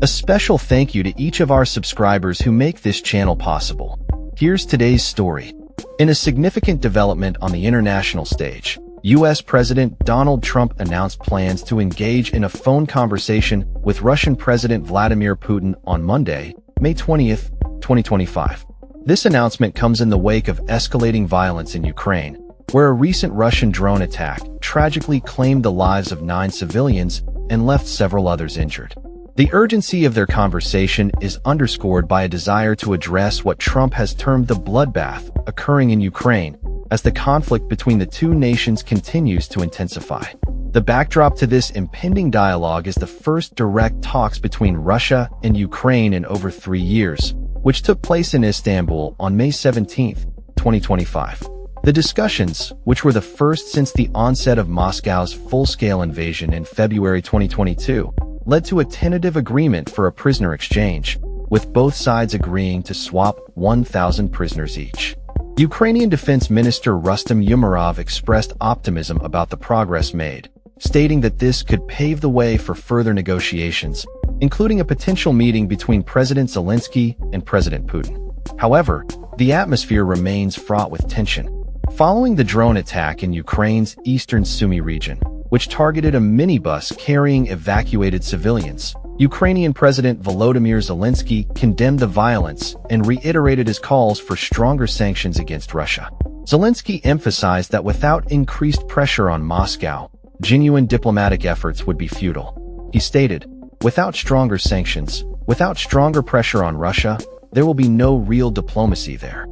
A special thank you to each of our subscribers who make this channel possible. Here's today's story. In a significant development on the international stage, U.S. President Donald Trump announced plans to engage in a phone conversation with Russian President Vladimir Putin on Monday, May 20th, 2025. This announcement comes in the wake of escalating violence in Ukraine, where a recent Russian drone attack tragically claimed the lives of 9 civilians and left several others injured. The urgency of their conversation is underscored by a desire to address what Trump has termed the bloodbath occurring in Ukraine as the conflict between the two nations continues to intensify. The backdrop to this impending dialogue is the first direct talks between Russia and Ukraine in over 3 years, which took place in Istanbul on May 17, 2025. The discussions, which were the first since the onset of Moscow's full-scale invasion in February 2022, led to a tentative agreement for a prisoner exchange, with both sides agreeing to swap 1,000 prisoners each. Ukrainian Defense Minister Rustem Umerov expressed optimism about the progress made, stating that this could pave the way for further negotiations, including a potential meeting between President Zelensky and President Putin. However, the atmosphere remains fraught with tension. Following the drone attack in Ukraine's eastern Sumy region, which targeted a minibus carrying evacuated civilians, Ukrainian President Volodymyr Zelensky condemned the violence and reiterated his calls for stronger sanctions against Russia. Zelensky emphasized that without increased pressure on Moscow, genuine diplomatic efforts would be futile. He stated, "Without stronger sanctions, without stronger pressure on Russia, there will be no real diplomacy there."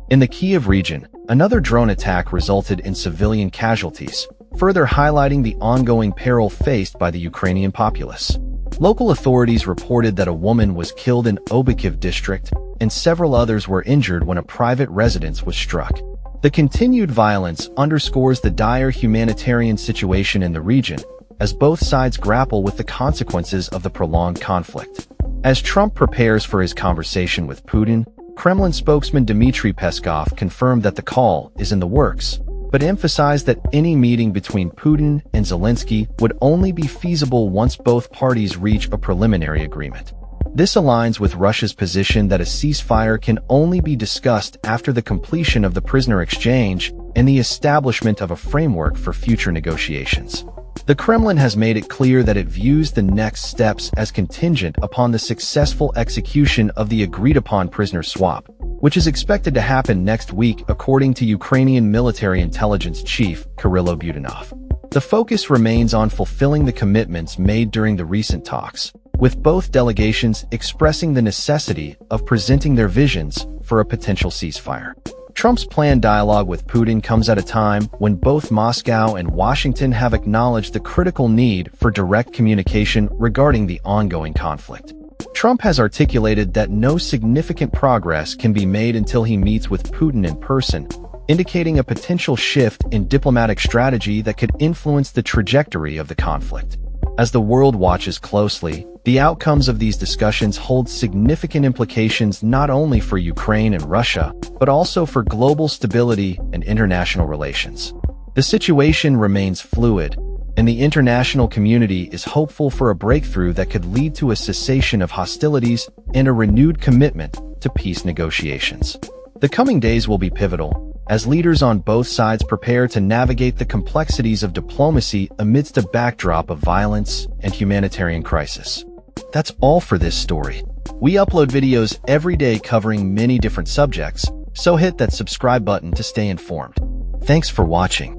In the Kyiv region, another drone attack resulted in civilian casualties, further highlighting the ongoing peril faced by the Ukrainian populace. Local authorities reported that a woman was killed in Obykiv district and several others were injured when a private residence was struck. The continued violence underscores the dire humanitarian situation in the region, as both sides grapple with the consequences of the prolonged conflict. As Trump prepares for his conversation with Putin, Kremlin spokesman Dmitry Peskov confirmed that the call is in the works, but emphasized that any meeting between Putin and Zelensky would only be feasible once both parties reach a preliminary agreement. This aligns with Russia's position that a ceasefire can only be discussed after the completion of the prisoner exchange and the establishment of a framework for future negotiations. The Kremlin has made it clear that it views the next steps as contingent upon the successful execution of the agreed-upon prisoner swap, which is expected to happen next week according to Ukrainian military intelligence chief Kyrylo Budanov. The focus remains on fulfilling the commitments made during the recent talks, with both delegations expressing the necessity of presenting their visions for a potential ceasefire. Trump's planned dialogue with Putin comes at a time when both Moscow and Washington have acknowledged the critical need for direct communication regarding the ongoing conflict. Trump has articulated that no significant progress can be made until he meets with Putin in person, indicating a potential shift in diplomatic strategy that could influence the trajectory of the conflict. As the world watches closely, the outcomes of these discussions hold significant implications not only for Ukraine and Russia, but also for global stability and international relations. The situation remains fluid, and the international community is hopeful for a breakthrough that could lead to a cessation of hostilities and a renewed commitment to peace negotiations. The coming days will be pivotal, as leaders on both sides prepare to navigate the complexities of diplomacy amidst a backdrop of violence and humanitarian crisis. That's all for this story. We upload videos every day covering many different subjects, so hit that subscribe button to stay informed. Thanks for watching.